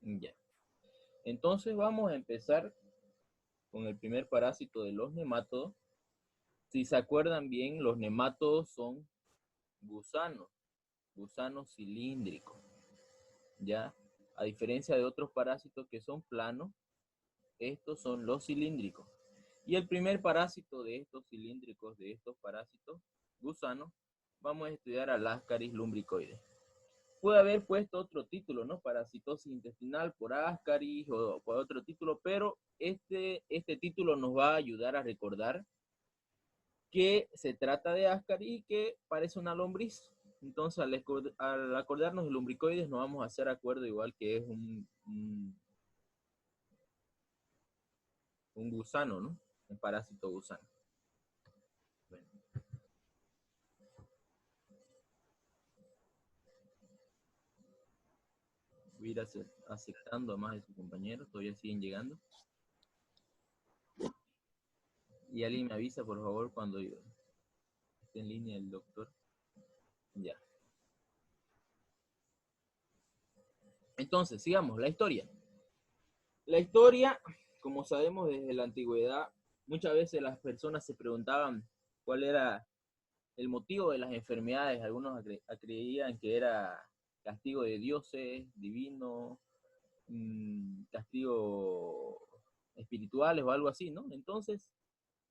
Ya. Entonces vamos a empezar con el primer parásito de los nemátodos. Si se acuerdan bien, los nemátodos son gusanos, gusanos cilíndricos, ¿ya? A diferencia de otros parásitos que son planos, estos son los cilíndricos. Y el primer parásito de estos cilíndricos, de estos parásitos gusanos, vamos a estudiar al Ascaris lumbricoides. Puede haber puesto otro título, ¿no? Parasitosis intestinal por Ascaris o por otro título, pero este título nos va a ayudar a recordar que se trata de Ascaris y que parece una lombriz. Entonces, al acordarnos de lumbricoides, nos vamos a hacer acuerdo igual que es un gusano, ¿no? Un parásito gusano. Bueno. Voy a ir aceptando a más de sus compañeros, todavía siguen llegando. Y alguien me avisa, por favor, cuando esté en línea el doctor. Ya. Entonces, sigamos, la historia. La historia, como sabemos desde la antigüedad, muchas veces las personas se preguntaban cuál era el motivo de las enfermedades. Algunos creían que era castigo de dioses, divino, castigo espirituales o algo así, ¿no? Entonces,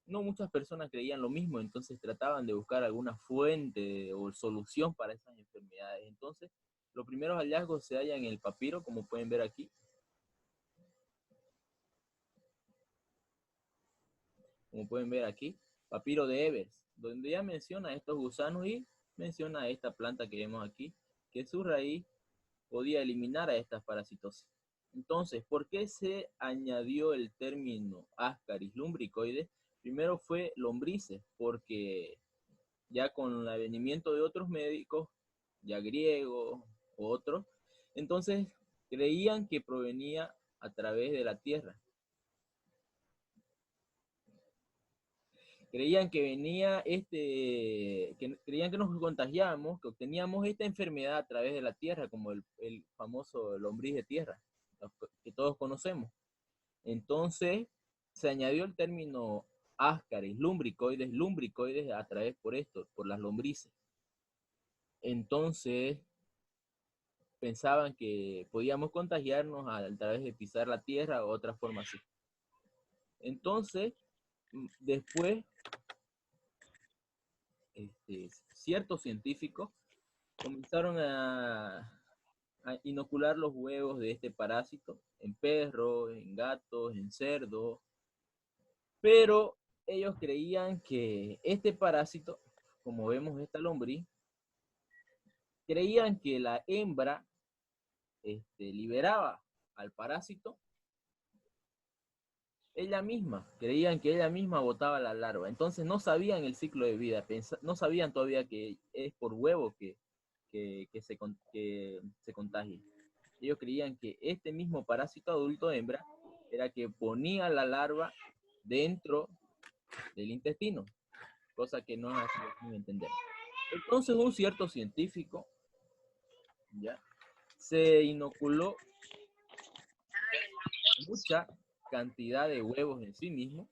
no muchas personas creían lo mismo, entonces trataban de buscar alguna fuente o solución para esas enfermedades. Entonces, los primeros hallazgos se hallan en el papiro, como pueden ver aquí. Como pueden ver aquí, papiro de Evers, donde ya menciona estos gusanos y menciona esta planta que vemos aquí, que su raíz podía eliminar a estas parasitosis. Entonces, ¿por qué se añadió el término Ascaris lumbricoides? Primero fue lombrices, porque ya con el advenimiento de otros médicos, ya griegos u otros, entonces creían que provenía a través de la tierra. Creían que venía creían que nos contagiábamos, que obteníamos esta enfermedad a través de la tierra, como el famoso lombriz de tierra, que todos conocemos. Entonces, se añadió el término Ascaris, lumbricoides a través por esto, por las lombrices. Entonces, pensaban que podíamos contagiarnos a través de pisar la tierra o otra forma así. Entonces, después, ciertos científicos comenzaron a inocular los huevos de este parásito en perros, en gatos, en cerdos, pero ellos creían que este parásito, como vemos esta lombriz, creían que la hembra liberaba al parásito ella misma, creían que ella misma botaba la larva, entonces no sabían el ciclo de vida, no sabían todavía que es por huevo que se contagia. Ellos creían que este mismo parásito adulto hembra era que ponía la larva dentro del intestino, cosa que no es así entender. Entonces un cierto científico ya se inoculó mucha cantidad de huevos en sí mismo.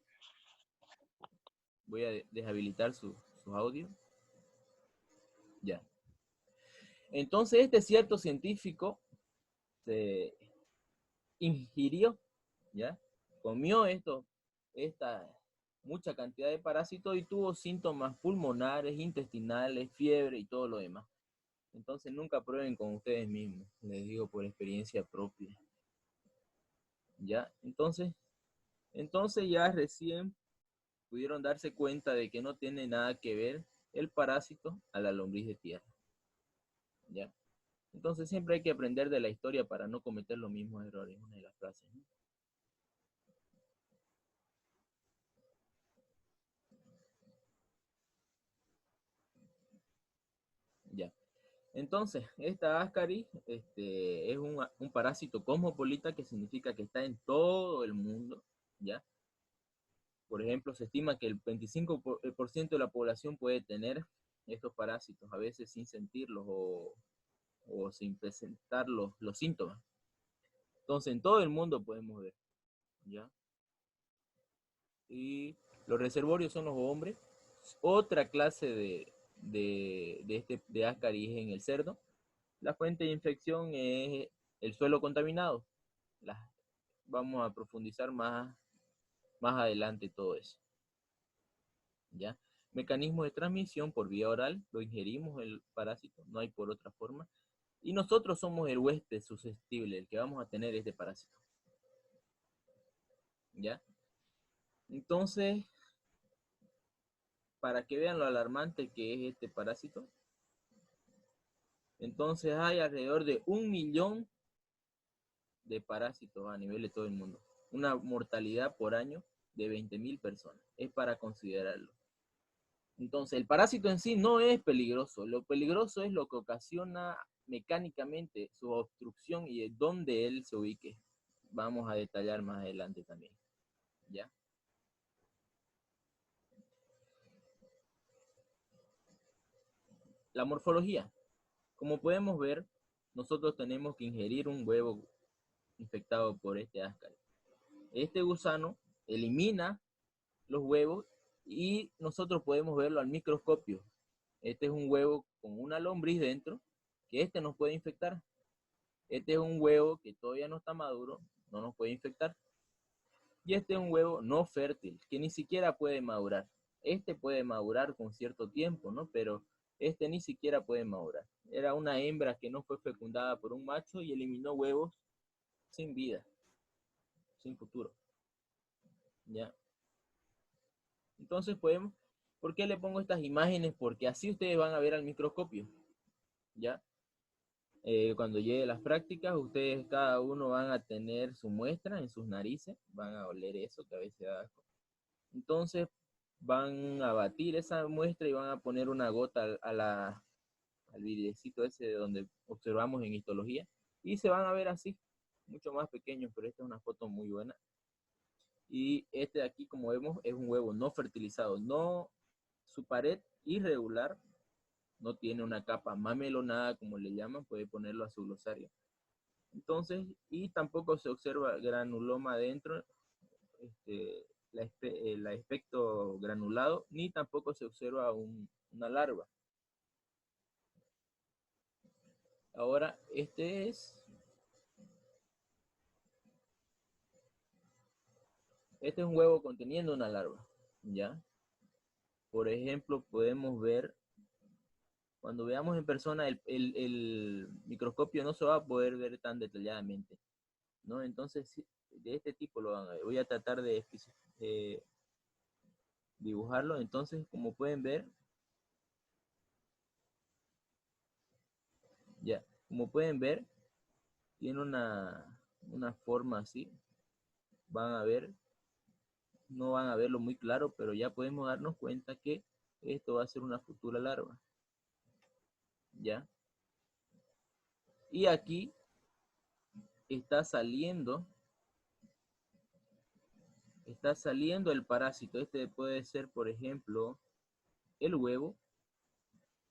Voy a deshabilitar su audio. Ya. Entonces este cierto científico se ingirió, ¿ya? Comió esta mucha cantidad de parásitos y tuvo síntomas pulmonares, intestinales, fiebre y todo lo demás. Entonces nunca prueben con ustedes mismos, les digo por experiencia propia. ¿Ya? Entonces ya recién pudieron darse cuenta de que no tiene nada que ver el parásito a la lombriz de tierra. ¿Ya? Entonces siempre hay que aprender de la historia para no cometer los mismos errores, una de las frases, ¿no? Ya. Entonces, esta Ascaris es un parásito cosmopolita, que significa que está en todo el mundo, ¿ya? Por ejemplo, se estima que el 25% de la población puede tener estos parásitos, a veces sin sentirlos o sin presentar los síntomas. Entonces, en todo el mundo podemos ver, ¿ya? Y los reservorios son los hombres. Otra clase de Ascaris es en el cerdo. La fuente de infección es el suelo contaminado. Las, vamos a profundizar más adelante todo eso, ¿ya? Mecanismo de transmisión por vía oral, lo ingerimos el parásito, no hay por otra forma. Y nosotros somos el huésped susceptible, el que vamos a tener este parásito, ¿ya? Entonces, para que vean lo alarmante que es este parásito, entonces hay alrededor de 1 millón de parásitos a nivel de todo el mundo. Una mortalidad por año de 20.000 personas. Es para considerarlo. Entonces, el parásito en sí no es peligroso. Lo peligroso es lo que ocasiona mecánicamente su obstrucción y dónde él se ubique. Vamos a detallar más adelante también. ¿Ya? La morfología. Como podemos ver, nosotros tenemos que ingerir un huevo infectado por este Ascaris. Este gusano elimina los huevos y nosotros podemos verlo al microscopio. Este es un huevo con una lombriz dentro que este nos puede infectar. Este es un huevo que todavía no está maduro, no nos puede infectar. Y este es un huevo no fértil, que ni siquiera puede madurar. Este puede madurar con cierto tiempo, ¿no? Pero este ni siquiera puede madurar. Era una hembra que no fue fecundada por un macho y eliminó huevos sin vida, sin futuro. ¿Ya? Entonces podemos, ¿por qué le pongo estas imágenes? Porque así ustedes van a ver al microscopio, ¿ya? Cuando llegue las prácticas, ustedes cada uno van a tener su muestra en sus narices, van a oler eso, que a veces da asco. Entonces van a batir esa muestra y van a poner una gota al vidriecito ese de donde observamos en histología y se van a ver así, mucho más pequeños, pero esta es una foto muy buena. Y este de aquí, como vemos, es un huevo no fertilizado, no, su pared irregular, no tiene una capa mamelonada, como le llaman, puede ponerlo a su glosario. Entonces, y tampoco se observa granuloma adentro, el aspecto granulado, ni tampoco se observa una larva. Ahora, este es un huevo conteniendo una larva, ¿ya? Por ejemplo, podemos ver, cuando veamos en persona, el microscopio no se va a poder ver tan detalladamente, ¿no? Entonces, de este tipo lo van a ver. Voy a tratar de dibujarlo. Entonces, como pueden ver, ya, como pueden ver, tiene una forma así. Van a ver, no van a verlo muy claro, pero ya podemos darnos cuenta que esto va a ser una futura larva, ¿ya? Y aquí está saliendo el parásito. Este puede ser, por ejemplo, el huevo.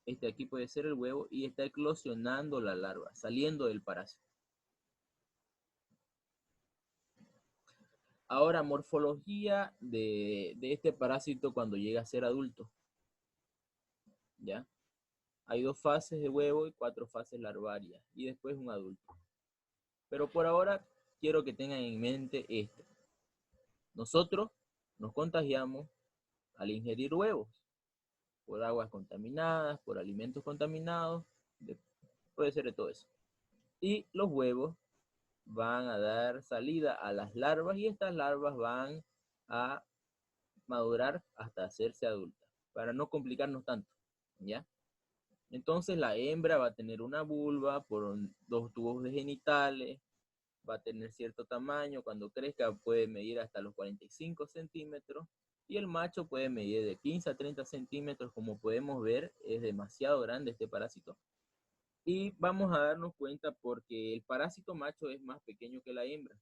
Este aquí puede ser el huevo y está eclosionando la larva, saliendo del parásito. Ahora, morfología de este parásito cuando llega a ser adulto, ¿ya? Hay 2 fases de huevo y 4 fases larvarias, y después un adulto. Pero por ahora, quiero que tengan en mente esto. Nosotros nos contagiamos al ingerir huevos, por aguas contaminadas, por alimentos contaminados, puede ser de todo eso. Y los huevos van a dar salida a las larvas y estas larvas van a madurar hasta hacerse adultas, para no complicarnos tanto, ¿ya? Entonces la hembra va a tener una vulva por 2 tubos de genitales, va a tener cierto tamaño, cuando crezca puede medir hasta los 45 centímetros, y el macho puede medir de 15 a 30 centímetros, como podemos ver, es demasiado grande este parásito. Y vamos a darnos cuenta porque el parásito macho es más pequeño que la hembra.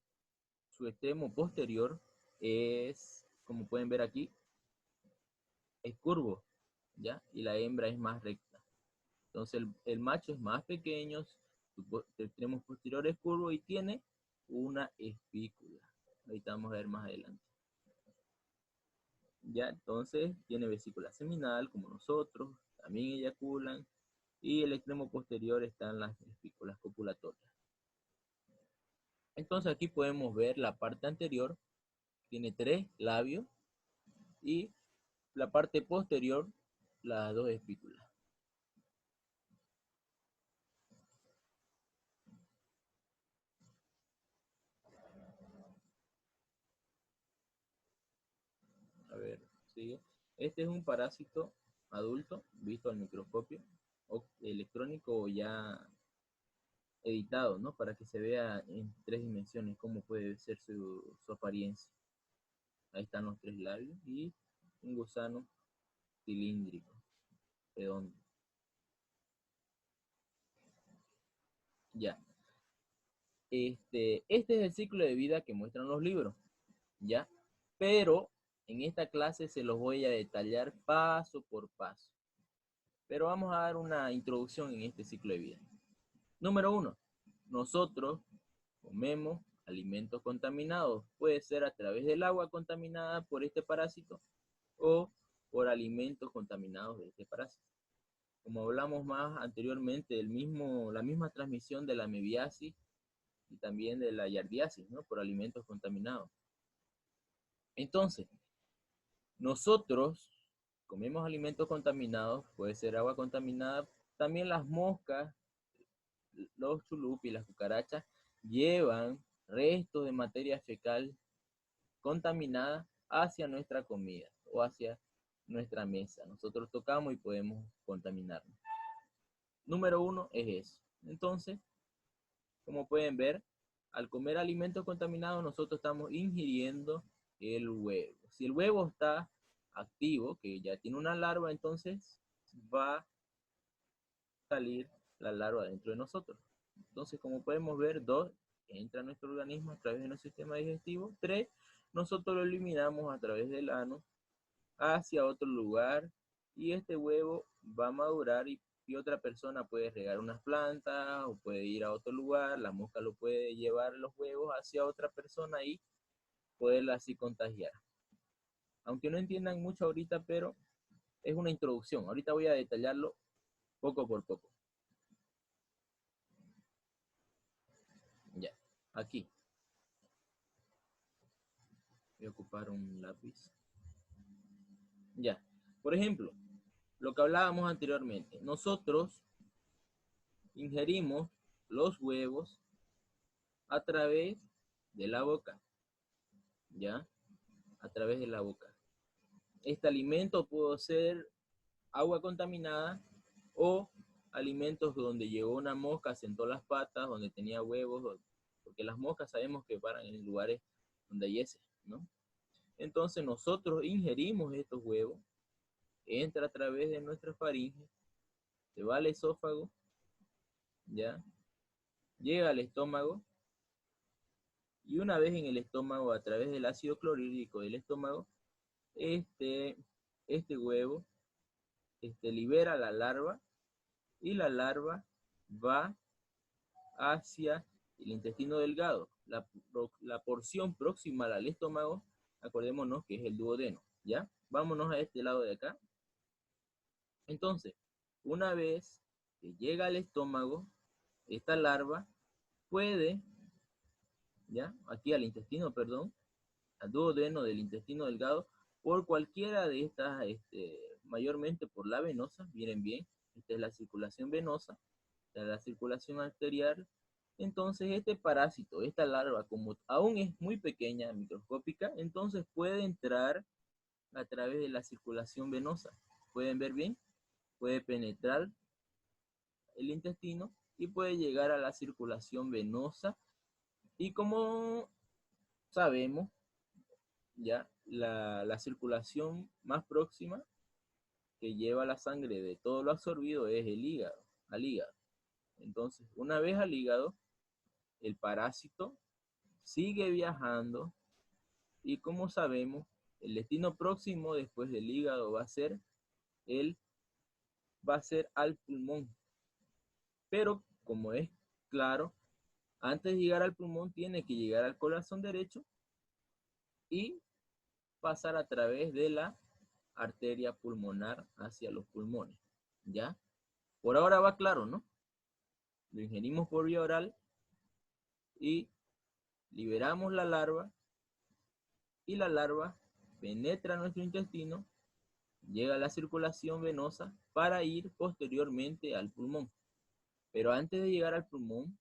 Su extremo posterior es, como pueden ver aquí, es curvo, ¿ya? Y la hembra es más recta. Entonces el macho es más pequeño, su extremo posterior es curvo y tiene una espícula. Ahorita vamos a ver más adelante. Ya, entonces tiene vesícula seminal como nosotros, también eyaculan, y el extremo posterior están las espículas copulatorias. Entonces aquí podemos ver la parte anterior, tiene 3 labios, y la parte posterior, las 2 espículas. A ver, sigue. Este es un parásito adulto, visto al microscopio, o electrónico o ya editado, ¿no? Para que se vea en 3 dimensiones cómo puede ser su apariencia. Ahí están los 3 labios y un gusano cilíndrico, redondo. Ya. Este es el ciclo de vida que muestran los libros, ¿ya? Pero en esta clase se los voy a detallar paso por paso. Pero vamos a dar una introducción en este ciclo de vida. Número 1. Nosotros comemos alimentos contaminados. Puede ser a través del agua contaminada por este parásito o por alimentos contaminados de este parásito. Como hablamos más anteriormente, la misma transmisión de la mebiasis y también de la yardiasis, ¿no? Por alimentos contaminados. Entonces, nosotros comemos alimentos contaminados, puede ser agua contaminada, también las moscas, los chulupis, las cucarachas, llevan restos de materia fecal contaminada hacia nuestra comida o hacia nuestra mesa. Nosotros tocamos y podemos contaminarnos. Número 1 es eso. Entonces, como pueden ver, al comer alimentos contaminados, nosotros estamos ingiriendo el huevo. Si el huevo está activo, que ya tiene una larva, entonces va a salir la larva dentro de nosotros. Entonces, como podemos ver, 2, entra a nuestro organismo a través de nuestro sistema digestivo. 3, nosotros lo eliminamos a través del ano hacia otro lugar y este huevo va a madurar y otra persona puede regar unas plantas o puede ir a otro lugar, la mosca lo puede llevar los huevos hacia otra persona y poderla así contagiar. Aunque no entiendan mucho ahorita, pero es una introducción. Ahorita voy a detallarlo poco por poco. Ya, aquí. Voy a ocupar un lápiz. Ya, por ejemplo, lo que hablábamos anteriormente. Nosotros ingerimos los huevos a través de la boca, ¿ya? A través de la boca. Este alimento puede ser agua contaminada o alimentos donde llegó una mosca, sentó las patas, donde tenía huevos, porque las moscas sabemos que paran en lugares donde hay heces, ¿no? Entonces nosotros ingerimos estos huevos, entra a través de nuestra faringe, se va al esófago, ¿ya? Llega al estómago, y una vez en el estómago, a través del ácido clorhídrico del estómago, este huevo libera la larva y la larva va hacia el intestino delgado. La porción próxima al estómago, acordémonos que es el duodeno, ¿ya? Vámonos a este lado de acá. Entonces, una vez que llega al estómago, esta larva puede, ¿ya? Aquí al intestino, perdón, al duodeno del intestino delgado, por cualquiera de estas, mayormente por la venosa, miren bien, esta es la circulación venosa, esta es la circulación arterial. Entonces este parásito, esta larva, como aún es muy pequeña, microscópica, entonces puede entrar a través de la circulación venosa. ¿Pueden ver bien? Puede penetrar el intestino y puede llegar a la circulación venosa. Y como sabemos, ya la circulación más próxima que lleva la sangre de todo lo absorbido es el hígado, al hígado. Entonces, una vez al hígado, el parásito sigue viajando y como sabemos, el destino próximo después del hígado va a ser al pulmón. Pero como es claro, Antes de llegar al pulmón, tiene que llegar al corazón derecho y pasar a través de la arteria pulmonar hacia los pulmones, ¿ya? Por ahora va claro, ¿no? Lo ingerimos por vía oral y liberamos la larva, y la larva penetra nuestro intestino, llega a la circulación venosa para ir posteriormente al pulmón. Pero antes de llegar al pulmón,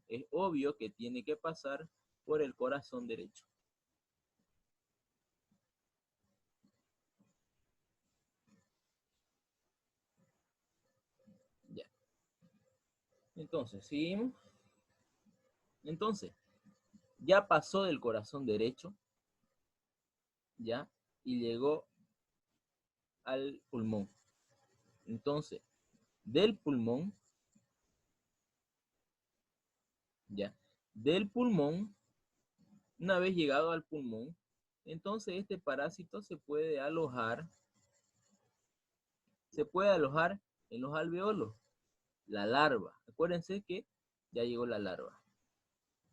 es obvio que tiene que pasar por el corazón derecho. Ya. Entonces, seguimos. Entonces, ya pasó del corazón derecho, ya, y llegó al pulmón. Entonces, del pulmón, ya, del pulmón, una vez llegado al pulmón, entonces este parásito se puede alojar en los alveolos, la larva. Acuérdense que ya llegó la larva,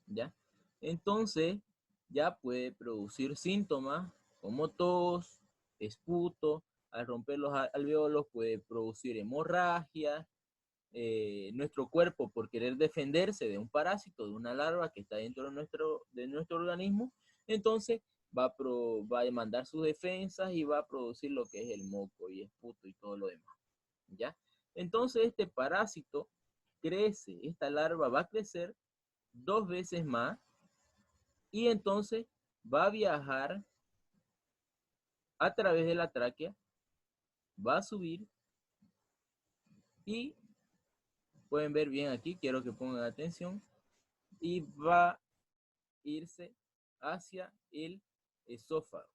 ¿ya? Entonces, ya puede producir síntomas como tos, esputo, al romper los alveolos puede producir hemorragia. Nuestro cuerpo, por querer defenderse de un parásito, de una larva que está dentro de nuestro organismo, entonces va a demandar sus defensas y va a producir lo que es el moco y esputo y todo lo demás, ¿ya? Entonces este parásito crece, esta larva va a crecer 2 veces más y entonces va a viajar a través de la tráquea, va a subir y pueden ver bien aquí, quiero que pongan atención, y va a irse hacia el esófago.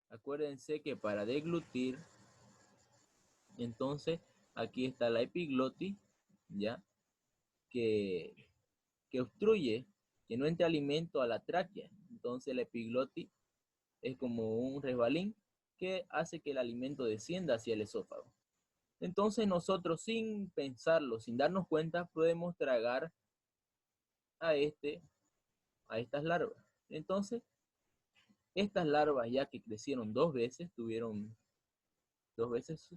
Acuérdense que para deglutir, entonces aquí está la epiglotis, ¿ya? Que, que obstruye que no entre alimento a la tráquea. Entonces la epiglotis es como un resbalín que hace que el alimento descienda hacia el esófago. Entonces nosotros sin pensarlo, sin darnos cuenta, podemos tragar a estas larvas. Entonces, estas larvas ya que crecieron 2 veces, tuvieron 2 veces,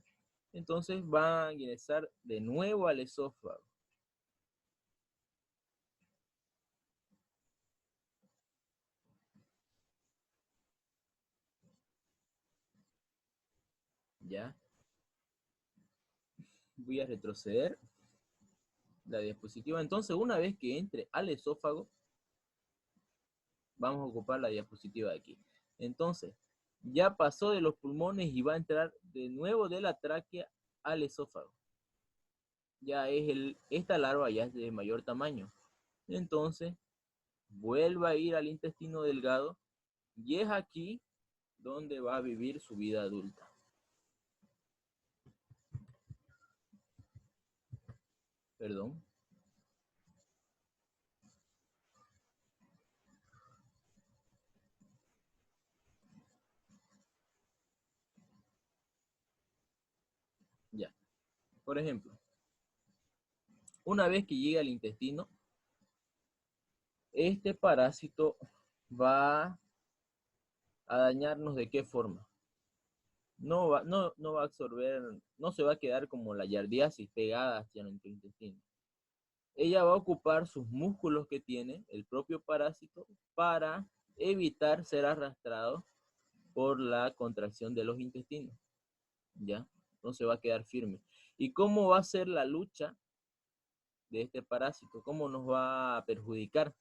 entonces van a ingresar de nuevo al esófago. Ya, voy a retroceder la diapositiva. Entonces, una vez que entre al esófago, vamos a ocupar la diapositiva de aquí. Entonces, ya pasó de los pulmones y va a entrar de nuevo de la tráquea al esófago. Ya esta larva ya es de mayor tamaño. Entonces, vuelve a ir al intestino delgado y es aquí donde va a vivir su vida adulta. Perdón. Ya. Por ejemplo, una vez que llega al intestino, este parásito va a dañarnos de qué forma. No va a absorber, no se va a quedar como la yardiasis pegada hacia nuestro intestino. Ella va a ocupar sus músculos que tiene el propio parásito para evitar ser arrastrado por la contracción de los intestinos, ¿ya? No se va a quedar firme. ¿Y cómo va a ser la lucha de este parásito? ¿Cómo nos va a perjudicar?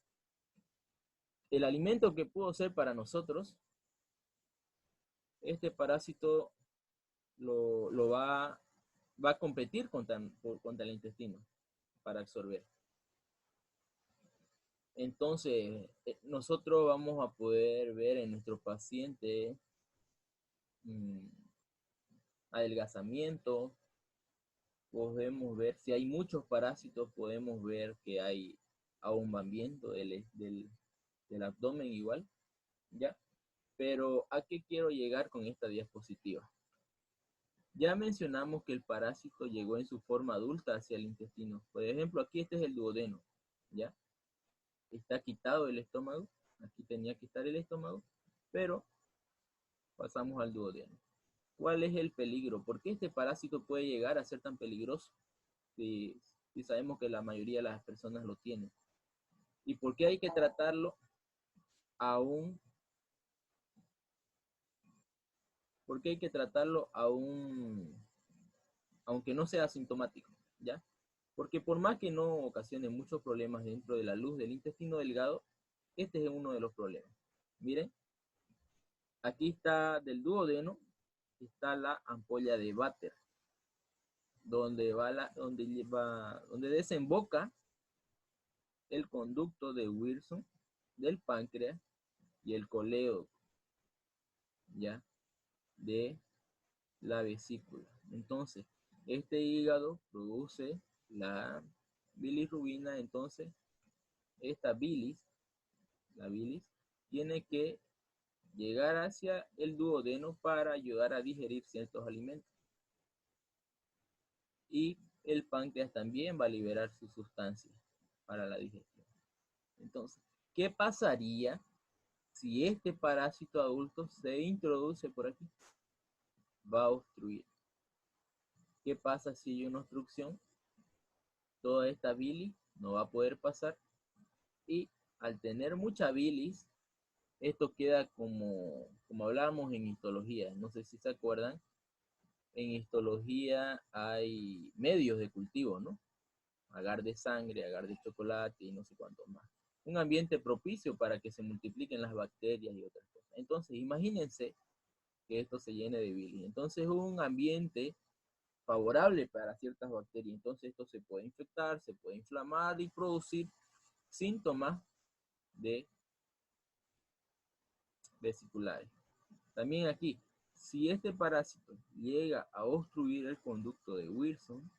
El alimento que pudo ser para nosotros, este parásito va a competir contra el intestino para absorber. Entonces, nosotros vamos a poder ver en nuestro paciente mmm, adelgazamiento, podemos ver, si hay muchos parásitos, podemos ver que hay abombamiento del abdomen igual, ¿ya? Pero ¿a qué quiero llegar con esta diapositiva? Ya mencionamos que el parásito llegó en su forma adulta hacia el intestino. Por ejemplo, aquí este es el duodeno, ¿ya? está quitado el estómago, aquí tenía que estar el estómago, pero pasamos al duodeno. ¿Cuál es el peligro? ¿Por qué este parásito puede llegar a ser tan peligroso? Si sabemos que la mayoría de las personas lo tienen. ¿Y por qué hay que tratarlo aún? ¿Por qué hay que tratarlo aún, aunque no sea asintomático? ¿Ya? Porque por más que no ocasione muchos problemas dentro de la luz del intestino delgado, este es uno de los problemas. Miren, aquí está del duodeno, está la ampolla de Vater, donde desemboca el conducto de Wilson del páncreas y el colédoco, ya, de la vesícula. Entonces, este hígado produce la bilirrubina, entonces esta bilis, la bilis, tiene que llegar hacia el duodeno para ayudar a digerir ciertos alimentos. Y el páncreas también va a liberar sus sustancias para la digestión. Entonces, ¿qué pasaría si este parásito adulto se introduce por aquí? Va a obstruir. ¿Qué pasa si hay una obstrucción? Toda esta bilis no va a poder pasar y al tener mucha bilis, esto queda como hablábamos en histología. No sé si se acuerdan, en histología hay medios de cultivo, ¿no? Agar de sangre, agar de chocolate y no sé cuánto más. Un ambiente propicio para que se multipliquen las bacterias y otras cosas. Entonces, imagínense que esto se llene de bilis. Entonces, un ambiente favorable para ciertas bacterias. Entonces, esto se puede infectar, se puede inflamar y producir síntomas de vesiculares. También aquí, si este parásito llega a obstruir el conducto de Wilson,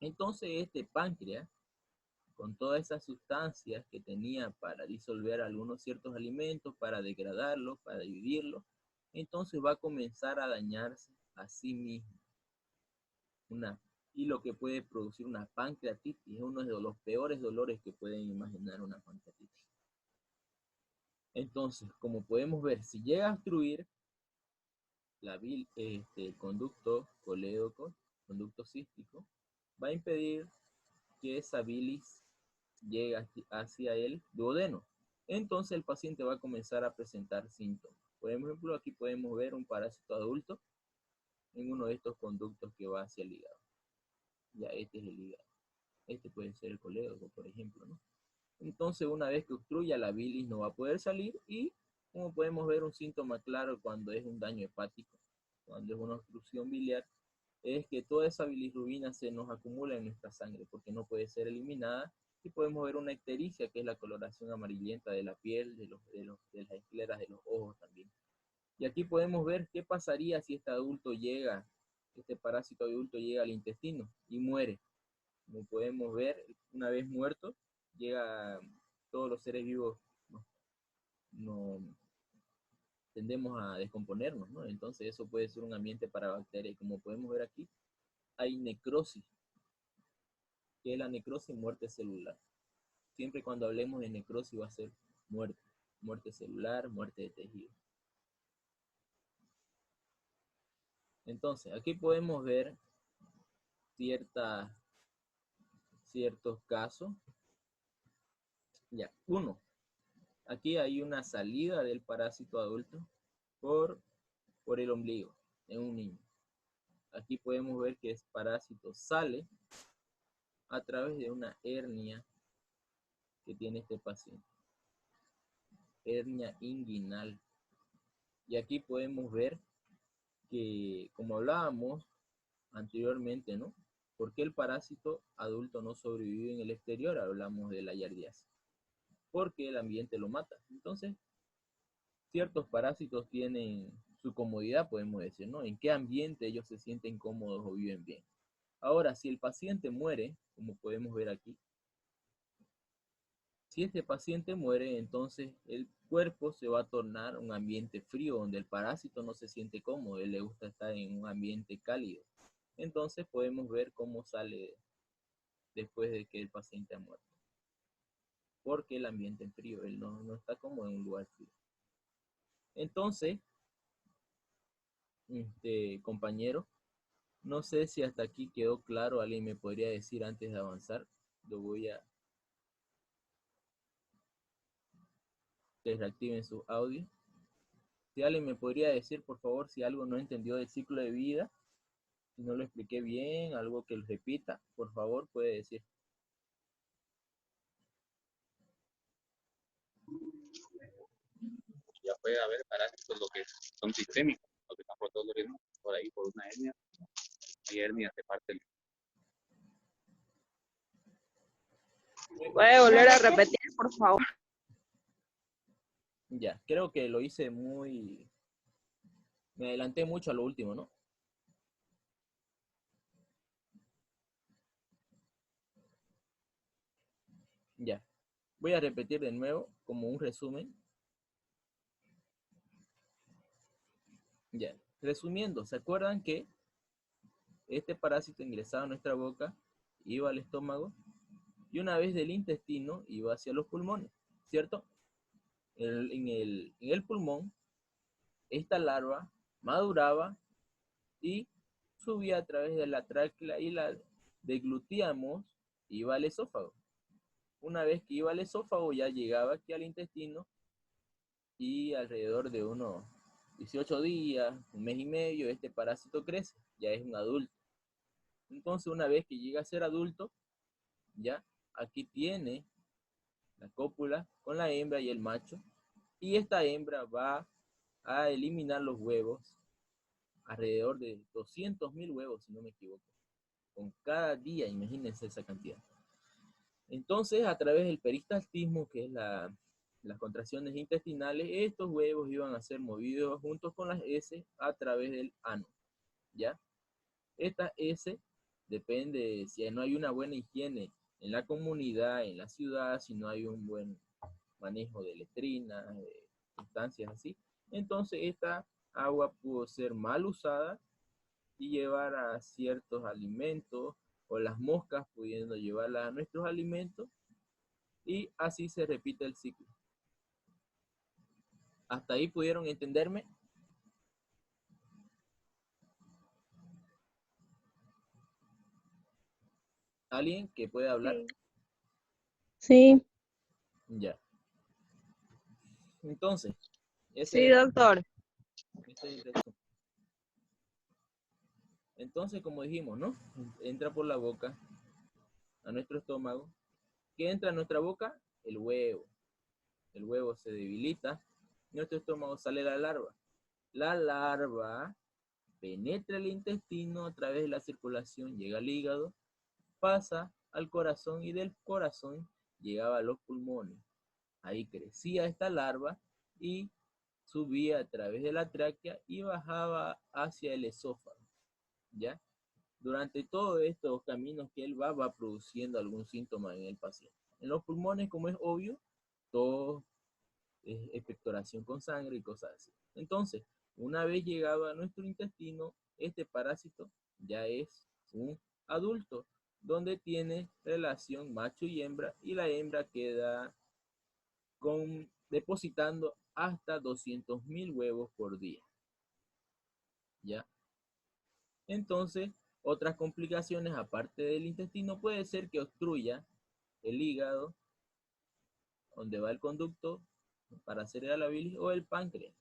entonces este páncreas, con todas esas sustancias que tenía para disolver algunos ciertos alimentos, para degradarlos, para dividirlos, entonces va a comenzar a dañarse a sí mismo. Y lo que puede producir una pancreatitis es uno de los peores dolores que pueden imaginar una pancreatitis. Entonces, como podemos ver, si llega a obstruir el conducto colédoco, conducto cístico, va a impedir que esa bilis llegue hacia el duodeno. Entonces el paciente va a comenzar a presentar síntomas. Por ejemplo, aquí podemos ver un parásito adulto en uno de estos conductos que va hacia el hígado. Ya este es el hígado. Este puede ser el colédoco, por ejemplo, ¿no? Entonces, una vez que obstruya, la bilis no va a poder salir y, como podemos ver, un síntoma claro cuando es un daño hepático, cuando es una obstrucción biliar, es que toda esa bilirrubina se nos acumula en nuestra sangre porque no puede ser eliminada y podemos ver una ictericia, que es la coloración amarillenta de la piel, de las escleras de los ojos también. Y aquí podemos ver qué pasaría si este parásito adulto llega al intestino y muere. Como podemos ver, una vez muerto, todos los seres vivos no tendemos a descomponernos, ¿no? Entonces eso puede ser un ambiente para bacterias. Como podemos ver aquí, hay necrosis, que es la necrosis, muerte celular. Siempre cuando hablemos de necrosis va a ser muerte celular, muerte de tejido. Entonces, aquí podemos ver ciertos casos. Ya, aquí hay una salida del parásito adulto por el ombligo en un niño. Aquí podemos ver que el parásito sale a través de una hernia que tiene este paciente. Hernia inguinal. Y aquí podemos ver que, como hablábamos anteriormente, ¿no? ¿Por qué el parásito adulto no sobrevive en el exterior? Hablamos de la yardiasis. Porque el ambiente lo mata. Entonces, ciertos parásitos tienen su comodidad, podemos decir, ¿no? En qué ambiente ellos se sienten cómodos o viven bien. Ahora, si el paciente muere, como podemos ver aquí, si este paciente muere, entonces el cuerpo se va a tornar un ambiente frío, donde el parásito no se siente cómodo, él le gusta estar en un ambiente cálido. Entonces podemos ver cómo sale después de que el paciente ha muerto. porque el ambiente es frío, él no está como en un lugar frío. Entonces, compañero, no sé si hasta aquí quedó claro, alguien me podría decir antes de avanzar, lo voy a que reactiven su audio. Si alguien me podría decir, por favor, si algo no entendió del ciclo de vida, si no lo expliqué bien, algo que lo repita, por favor, puede decir. Ya puede haber parásitos lo que son sistémicos, lo que están por todo el organismo, por ahí por una hernia, y hernia se parte el... ¿Puede volver a repetir, por favor? Ya, creo que lo hice muy... Me adelanté mucho a lo último, ¿no? Ya. Voy a repetir de nuevo como un resumen. Ya. Resumiendo, ¿se acuerdan que este parásito ingresaba a nuestra boca, iba al estómago y una vez del intestino iba hacia los pulmones, ¿cierto? En el pulmón, esta larva maduraba y subía a través de la tráquea y la deglutíamos, iba al esófago. Una vez que iba al esófago ya llegaba aquí al intestino y alrededor de unos 18 días, un mes y medio, este parásito crece, ya es un adulto. Entonces una vez que llega a ser adulto, ya aquí tiene la cópula con la hembra y el macho, y esta hembra va a eliminar los huevos, alrededor de 200.000 huevos, si no me equivoco, con cada día, imagínense esa cantidad. Entonces, a través del peristaltismo, que es las contracciones intestinales, estos huevos iban a ser movidos juntos con las heces a través del ano, ¿ya? Esta heces depende si no hay una buena higiene en la comunidad, en la ciudad, si no hay un buen manejo de letrinas, de sustancias así. Entonces, esta agua pudo ser mal usada y llevar a ciertos alimentos, o las moscas pudiendo llevarla a nuestros alimentos, y así se repite el ciclo. ¿Hasta ahí pudieron entenderme? ¿Alguien que pueda hablar? Sí. Ya. Entonces, Sí, doctor. ese es el resumen. Entonces, como dijimos, ¿no? Entra por la boca a nuestro estómago. ¿Qué entra a nuestra boca? El huevo. El huevo se debilita. En nuestro estómago sale la larva. La larva penetra el intestino a través de la circulación, llega al hígado, pasa al corazón y del corazón llegaba a los pulmones. Ahí crecía esta larva y subía a través de la tráquea y bajaba hacia el esófago, ¿ya? Durante todos estos caminos que él va produciendo algún síntoma en el paciente. En los pulmones, como es obvio, todo es expectoración con sangre y cosas así. Entonces, una vez llegado a nuestro intestino, este parásito ya es un adulto, donde tiene relación macho y la hembra queda depositando hasta 200.000 huevos por día. ¿Ya? Entonces, otras complicaciones aparte del intestino puede ser que obstruya el hígado, donde va el conducto para hacer la bilis, o el páncreas.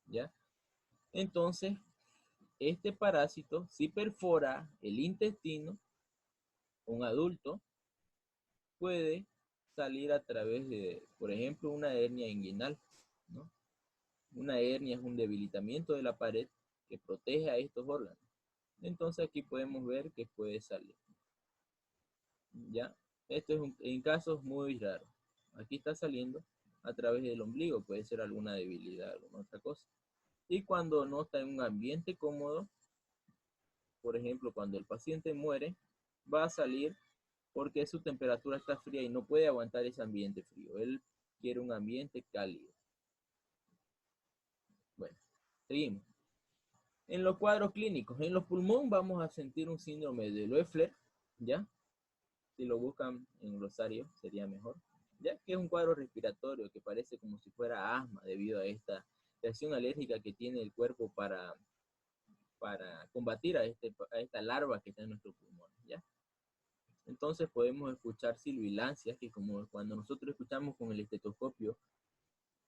¿Ya? Entonces, este parásito, si perfora el intestino, un adulto puede salir a través de, por ejemplo, una hernia inguinal, ¿no? Una hernia es un debilitamiento de la pared que protege a estos órganos. Entonces aquí podemos ver que puede salir. ¿Ya? Esto es en casos muy raros. Aquí está saliendo a través del ombligo, puede ser alguna debilidad, alguna otra cosa. Y cuando no está en un ambiente cómodo, por ejemplo, cuando el paciente muere, va a salir porque su temperatura está fría y no puede aguantar ese ambiente frío. Él quiere un ambiente cálido. Bueno, seguimos. En los cuadros clínicos, en los pulmones vamos a sentir un síndrome de Loeffler, ¿ya? Si lo buscan en glosario sería mejor, ya que es un cuadro respiratorio que parece como si fuera asma debido a esta reacción alérgica que tiene el cuerpo para combatir a esta larva que está en nuestro pulmón, ¿ya? Entonces podemos escuchar sibilancias, que como cuando nosotros escuchamos con el estetoscopio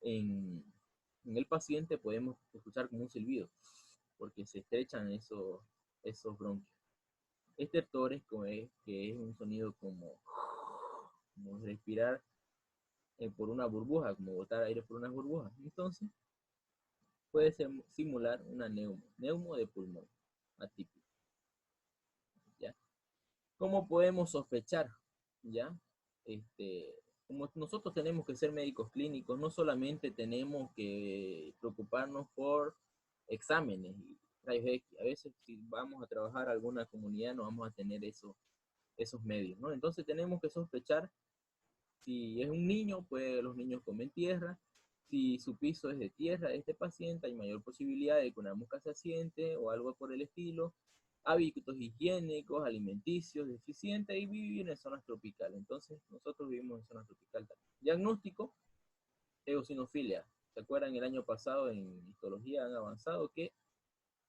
en el paciente, podemos escuchar como un silbido, porque se estrechan esos bronquios. Estertores, que es un sonido como respirar por una burbuja, como botar aire por una burbuja. Entonces, puede simular una neumo de pulmón atípico, ¿ya? ¿Cómo podemos sospechar? ¿Ya? Como nosotros tenemos que ser médicos clínicos, no solamente tenemos que preocuparnos por exámenes y rayos X. A veces si vamos a trabajar a alguna comunidad no vamos a tener esos medios, ¿no? Entonces tenemos que sospechar. Si es un niño, pues los niños comen tierra. Si su piso es de tierra, este paciente, hay mayor posibilidad de que una mosca se asiente o algo por el estilo. Hábitos higiénicos, alimenticios deficientes y vivir en zonas tropicales. Entonces, nosotros vivimos en zonas tropicales también. Diagnóstico, eosinofilia. ¿Se acuerdan? El año pasado en histología han avanzado que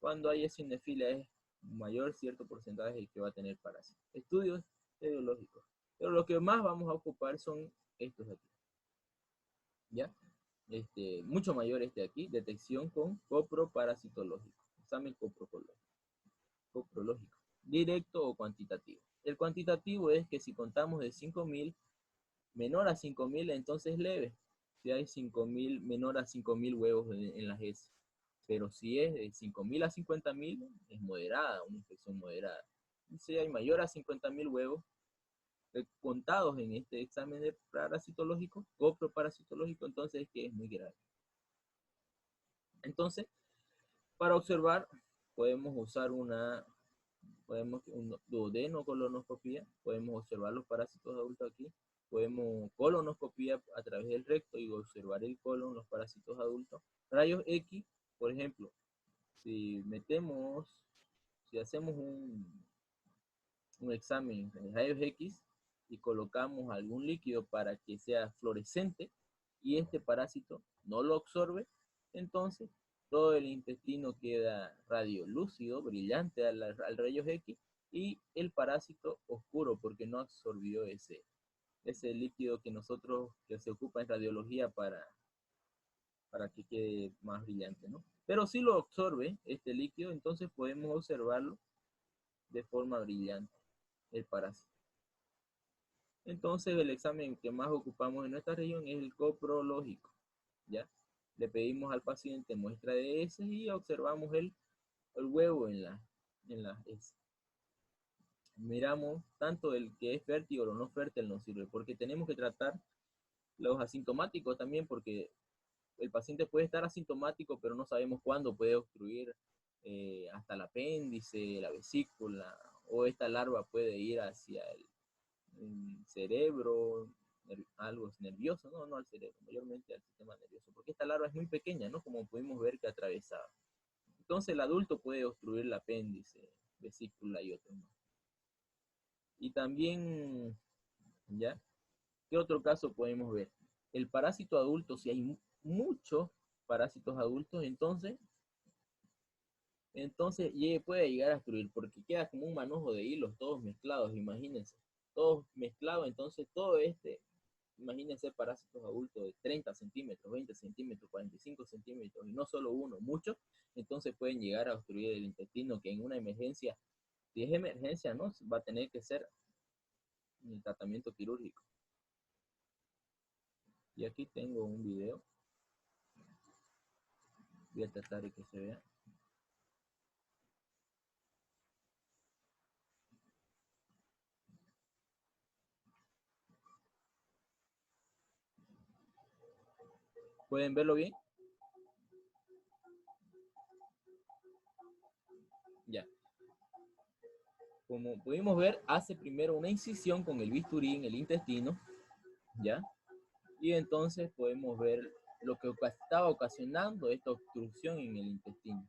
cuando hay eosinofilia es mayor cierto porcentaje que va a tener parásitos. Estudios etiológicos. Pero lo que más vamos a ocupar son estos de aquí. ¿Ya? Mucho mayor este de aquí, detección con coproparasitológico. Examen coprológico. Directo o cuantitativo. El cuantitativo es que si contamos de 5.000, menor a 5.000, entonces leve. Si hay 5.000, menor a 5.000 huevos en las heces. Pero si es de 5.000 a 50.000, es moderada, una infección moderada. Y si hay mayor a 50.000 huevos contados en este examen de parasitológico, coproparasitológico, entonces es que es muy grave. Entonces, para observar, podemos usar un duodenocolonoscopía, podemos observar los parásitos adultos aquí, podemos colonoscopía a través del recto y observar el colon, los parásitos adultos. Rayos X, por ejemplo, si hacemos un examen de rayos X y colocamos algún líquido para que sea fluorescente y este parásito no lo absorbe, entonces todo el intestino queda radiolúcido, brillante al rayos X y el parásito oscuro porque no absorbió ese líquido que se ocupa en radiología para que quede más brillante, ¿no? Pero si lo absorbe este líquido, entonces podemos observarlo de forma brillante, el parásito. Entonces el examen que más ocupamos en nuestra región es el coprológico, ¿ya? Le pedimos al paciente muestra de heces y observamos el huevo en las heces. Miramos tanto el que es fértil o no fértil no sirve, porque tenemos que tratar los asintomáticos también, porque el paciente puede estar asintomático, pero no sabemos cuándo puede obstruir hasta el apéndice, la vesícula, o esta larva puede ir hacia el cerebro, algo nervioso, no al cerebro, mayormente al sistema nervioso, porque esta larva es muy pequeña, ¿no? Como pudimos ver que atravesaba. Entonces el adulto puede obstruir el apéndice, vesícula y otros más. Y también, ¿ya? ¿Qué otro caso podemos ver? El parásito adulto, si hay muchos parásitos adultos, entonces puede llegar a obstruir, porque queda como un manojo de hilos, todos mezclados, imagínense. Todos mezclados, entonces imagínense parásitos adultos de 30 centímetros, 20 centímetros, 45 centímetros, y no solo uno, muchos, entonces pueden llegar a obstruir el intestino, que en una emergencia, si es emergencia, ¿no? Va a tener que ser un tratamiento quirúrgico. Y aquí tengo un video. Voy a tratar de que se vea. ¿Pueden verlo bien? Ya. Como pudimos ver, hace primero una incisión con el bisturí en el intestino, ¿ya? Y entonces podemos ver lo que estaba ocasionando esta obstrucción en el intestino.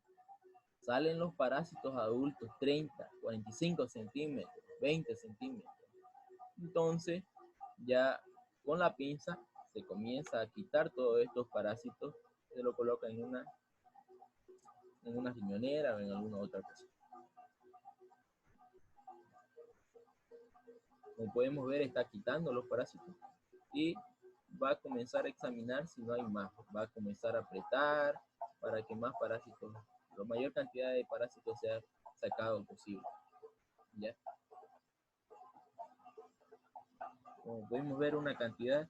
Salen los parásitos adultos 30, 45 centímetros, 20 centímetros. Entonces, ya con la pinza se comienza a quitar todos estos parásitos, se lo coloca en una riñonera o en alguna otra cosa. Como podemos ver, está quitando los parásitos y va a comenzar a examinar si no hay más. Va a comenzar a apretar para que más parásitos, la mayor cantidad de parásitos sea sacado posible. ¿Ya? Como podemos ver, una cantidad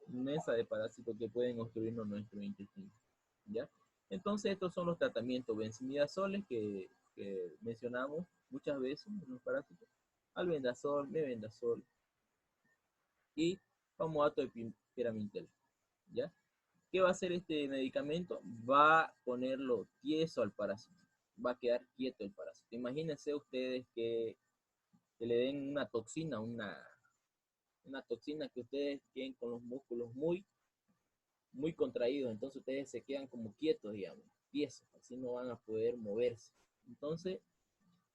inmensa de parásitos que pueden obstruirnos nuestro intestino. ¿Ya? Entonces, estos son los tratamientos benzimidazoles que mencionamos muchas veces en los parásitos: albendazol, mebendazol y palmoato de piramintel. ¿Ya? ¿Qué va a hacer este medicamento? Va a ponerlo tieso al parásito, va a quedar quieto el parásito. Imagínense ustedes que le den una toxina, una toxina, que ustedes queden con los músculos muy contraídos, entonces ustedes se quedan como quietos, digamos, tiesos, así no van a poder moverse. Entonces,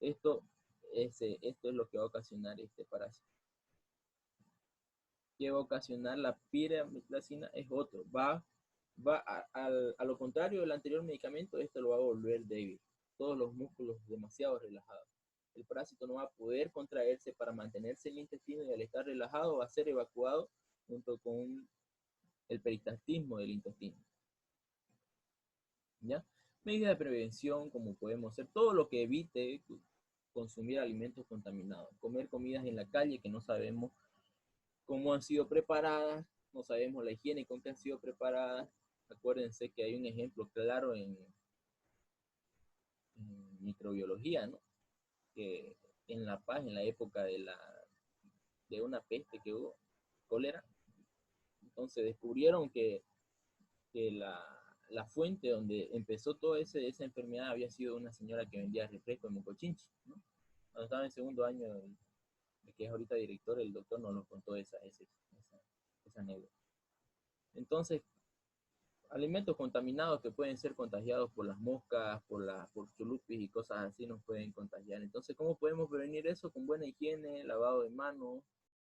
esto es lo que va a ocasionar este parásito. Que va a ocasionar la pirametracina es otro. A lo contrario del anterior medicamento, esto lo va a volver débil. Todos los músculos demasiado relajados. El parásito no va a poder contraerse para mantenerse en el intestino, y al estar relajado va a ser evacuado junto con el peristaltismo del intestino. ¿Ya? Medidas de prevención, como podemos hacer todo lo que evite consumir alimentos contaminados. Comer comidas en la calle que no sabemos cómo han sido preparadas, no sabemos la higiene con que han sido preparadas. Acuérdense que hay un ejemplo claro en microbiología, ¿no? Que en La Paz, en la época de una peste que hubo, cólera, entonces descubrieron que la fuente donde empezó toda esa enfermedad había sido una señora que vendía refresco en Mocochinchi, ¿no? Cuando estaba en segundo año, que es ahorita director, el doctor nos lo contó esa anécdota. Entonces, alimentos contaminados que pueden ser contagiados por las moscas, por chulupis y cosas así, nos pueden contagiar. Entonces, ¿cómo podemos prevenir eso? Con buena higiene, lavado de manos,